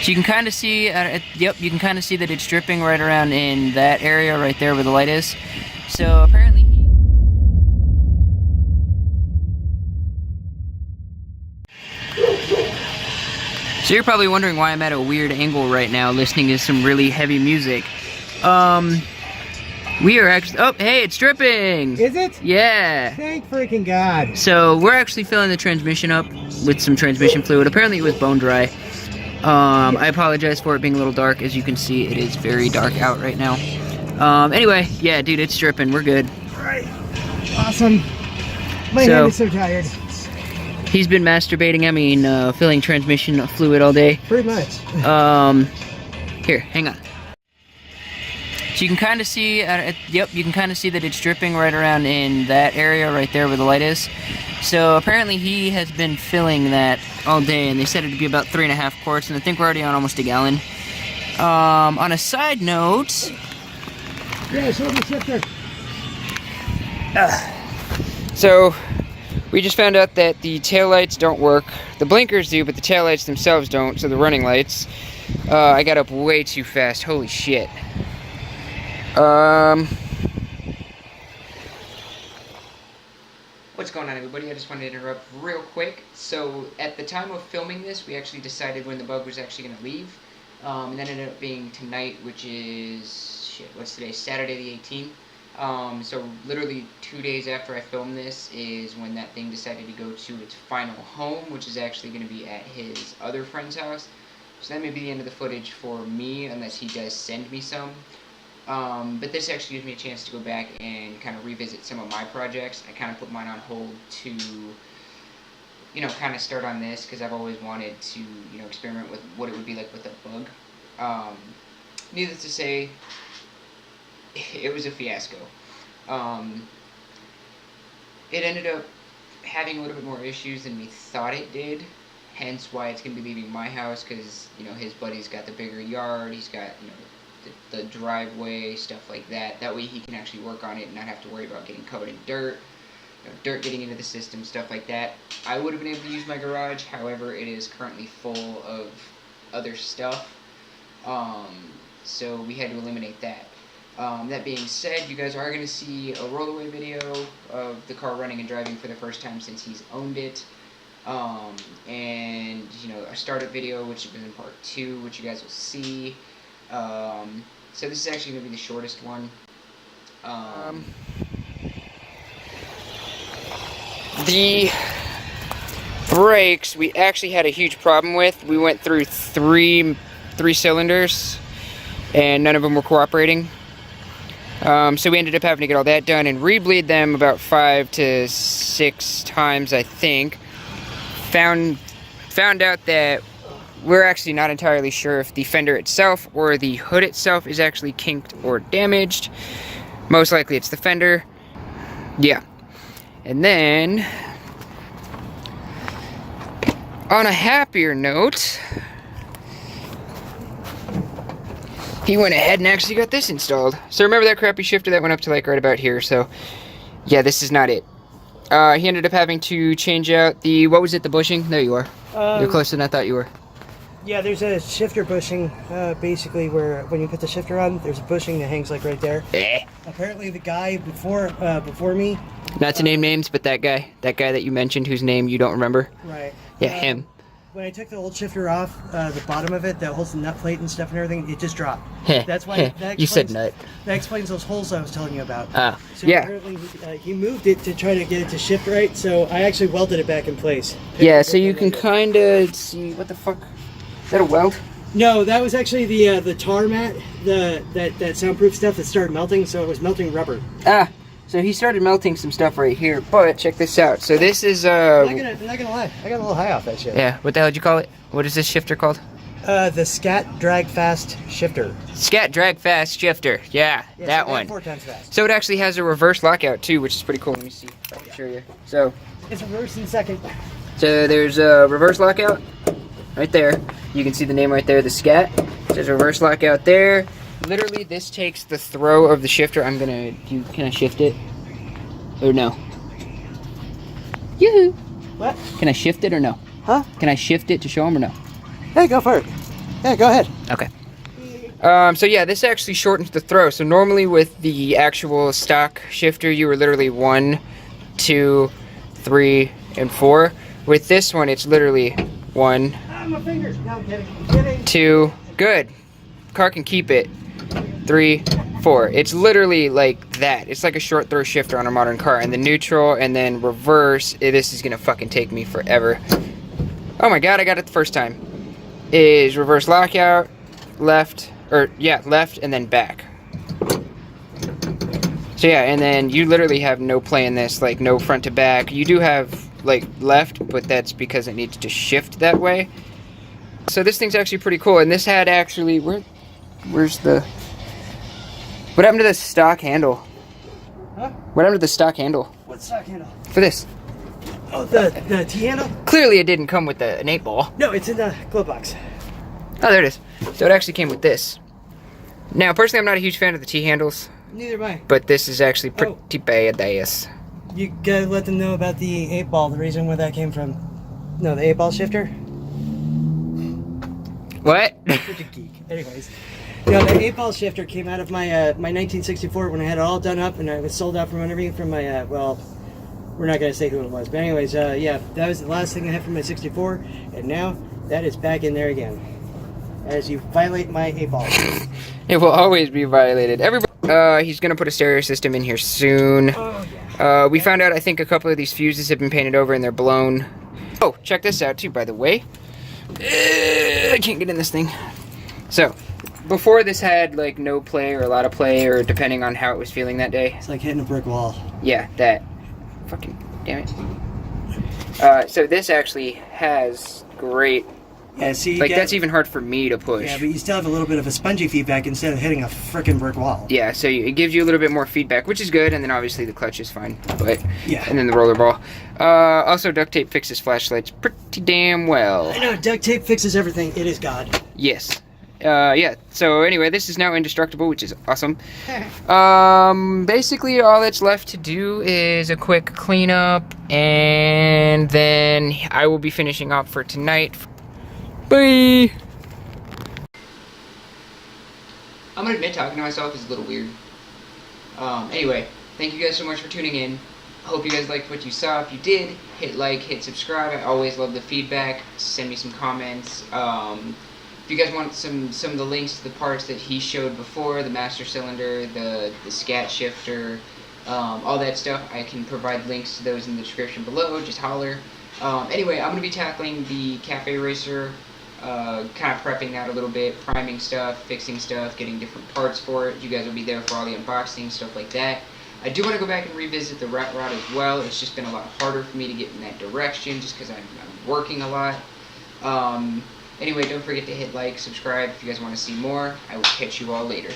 So you can kind of see, yep, you can kind of see that it's dripping right around in that area right there where the light is. So apparently So you're probably wondering why I'm at a weird angle right now listening to some really heavy music. We are actually, oh, hey, it's dripping! Is it? Yeah. Thank freaking God. So we're actually filling the transmission up with some transmission fluid. Apparently it was bone dry. I apologize for it being a little dark. As you can see, it is very dark out right now. Anyway, yeah, dude, it's dripping. We're good. Alright. Awesome. My hand is so tired. He's been masturbating, filling transmission fluid all day. Pretty much. Here, hang on. So you can kind of see, yep, you can kind of see that it's dripping right around in that area right there where the light is. So apparently he has been filling that all day, and they said it would be about 3.5 quarts, and I think we're already on almost a gallon. On a side note... Yeah, show me shifter. So, we just found out that the taillights don't work. The blinkers do, but the taillights themselves don't, so the running lights. I got up way too fast, holy shit. What's going on, everybody? I just wanted to interrupt real quick. So at the time of filming this, we actually decided when the bug was actually going to leave. And that ended up being tonight, which is, shit, what's today? Saturday the 18th. So literally 2 days after I filmed this is when that thing decided to go to its final home, which is actually going to be at his other friend's house. So that may be the end of the footage for me, unless he does send me some. But this actually gives me a chance to go back and kind of revisit some of my projects. I kind of put mine on hold to, you know, kind of start on this, because I've always wanted to, you know, experiment with what it would be like with a bug. Needless to say, it was a fiasco. It ended up having a little bit more issues than we thought it did, hence why it's going to be leaving my house, because, you know, his buddy's got the bigger yard, he's got, you know, the driveway, stuff like that. That way he can actually work on it and not have to worry about getting covered in dirt, you know, dirt getting into the system, stuff like that. I would have been able to use my garage, however, it is currently full of other stuff, so we had to eliminate that. That being said, you guys are going to see a rollaway video of the car running and driving for the first time since he's owned it, and, you know, a startup video, which is in part 2, which you guys will see. So this is actually going to be the shortest one. The brakes we actually had a huge problem with. We went through three cylinders and none of them were cooperating. So we ended up having to get all that done and re-bleed them about 5 to 6 times, I think. Found out that we're actually not entirely sure if the fender itself or the hood itself is actually kinked or damaged. Most likely it's the fender. Yeah. And then, on a happier note, he went ahead and actually got this installed. So remember that crappy shifter that went up to like right about here? So yeah, this is not it. He ended up having to change out the, what was it, the bushing? There you are. You're closer than I thought you were. Yeah, there's a shifter bushing, basically where when you put the shifter on, there's a bushing that hangs like right there. Apparently the guy before me. Not to name names, but that guy that you mentioned whose name you don't remember. Right. Yeah, him. When I took the old shifter off, the bottom of it that holds the nut plate and stuff and everything, it just dropped. That's why. You said nut. That explains those holes I was telling you about. So yeah. Apparently he moved it to try to get it to shift right, so I actually welded it back in place. Yeah, so you can kind of see, what the fuck? Is that a weld? No, that was actually the tar mat, that soundproof stuff that started melting, so it was melting rubber. So he started melting some stuff right here, but check this out. So this is I'm not gonna lie, I got a little high off that shit. Yeah, what the hell did you call it? What is this shifter called? The Scat Drag Fast Shifter. Scat Drag Fast Shifter. Yeah, that so one. 4 times fast. So it actually has a reverse lockout too, which is pretty cool. Let me see if I can show you. So it's reverse in second. So there's a reverse lockout right there. You can see the name right there, the Scat. There's a reverse lockout there. Literally, this takes the throw of the shifter. Can I shift it? Or no? Yoo-hoo! What? Can I shift it or no? Huh? Can I shift it to show him or no? Hey, go for it. Yeah, go ahead. Okay. So yeah, this actually shortens the throw. So normally with the actual stock shifter, you were literally 1, 2, 3, and 4. With this one, it's literally 1, My fingers. No, I'm kidding. I'm kidding. 2, good. Car can keep it. 3, 4. It's literally like that. It's like a short throw shifter on a modern car. And the neutral and then reverse, this is gonna fucking take me forever. Oh my god, I got it the first time. Is reverse lockout, left, left and then back. So yeah, and then you literally have no play in this, like no front to back. You do have like left, but that's because it needs to shift that way. So this thing's actually pretty cool. And this had actually, where's the, what happened to the stock handle? Huh? What happened to the stock handle? What stock handle? For this? Oh, the T handle? Clearly it didn't come with an 8-ball. No, it's in the glove box. Oh, there it is. So it actually came with this. Now, personally, I'm not a huge fan of the T-handles. Neither am I. But this is actually pretty badass. You gotta let them know about the 8-ball, the reason where that came from. No, the 8-ball shifter. What? Such a geek. Anyways. You know, the 8-ball shifter came out of my my 1964 when I had it all done up and I was sold out from under me from my, well, we're not gonna say who it was. But anyways, yeah, that was the last thing I had from my 64. And now, that is back in there again. As you violate my 8-ball. It will always be violated. Everybody, he's gonna put a stereo system in here soon. Oh, yeah. We found out, I think, a couple of these fuses have been painted over and they're blown. Oh, check this out too, by the way. I can't get in this thing. So, before this had like no play or a lot of play, or depending on how it was feeling that day. It's like hitting a brick wall. Yeah, that. Fucking damn it. So this actually has great. Yeah, see, like that's even hard for me to push. Yeah, but you still have a little bit of a spongy feedback instead of hitting a frickin' brick wall. Yeah, so it gives you a little bit more feedback, which is good, and then obviously the clutch is fine, but yeah. And then the roller ball. Also, duct tape fixes flashlights pretty damn well. I know, duct tape fixes everything. It is God. Yes. Yeah, so anyway, this is now indestructible, which is awesome. Basically all that's left to do is a quick cleanup, and then I will be finishing up for tonight. Bye! I'm gonna admit, talking to myself is a little weird. Anyway, thank you guys so much for tuning in. I hope you guys liked what you saw. If you did, hit like, hit subscribe. I always love the feedback. Send me some comments. If you guys want some of the links to the parts that he showed before, the master cylinder, the scat shifter, all that stuff, I can provide links to those in the description below. Just holler. Anyway, I'm going to be tackling the Cafe Racer, kind of prepping that a little bit, priming stuff, fixing stuff, getting different parts for it. You guys will be there for all the unboxing, stuff like that. I do want to go back and revisit the rat rod as well. It's just been a lot harder for me to get in that direction just because I'm working a lot. Anyway, don't forget to hit like, subscribe if you guys want to see more. I will catch you all later.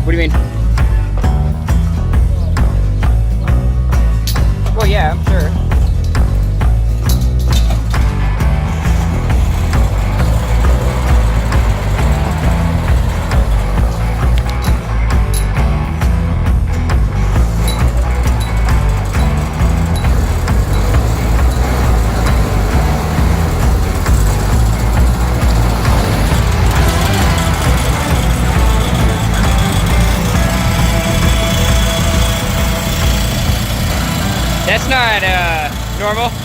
What do you mean? Well, yeah, I'm sure. That's not normal.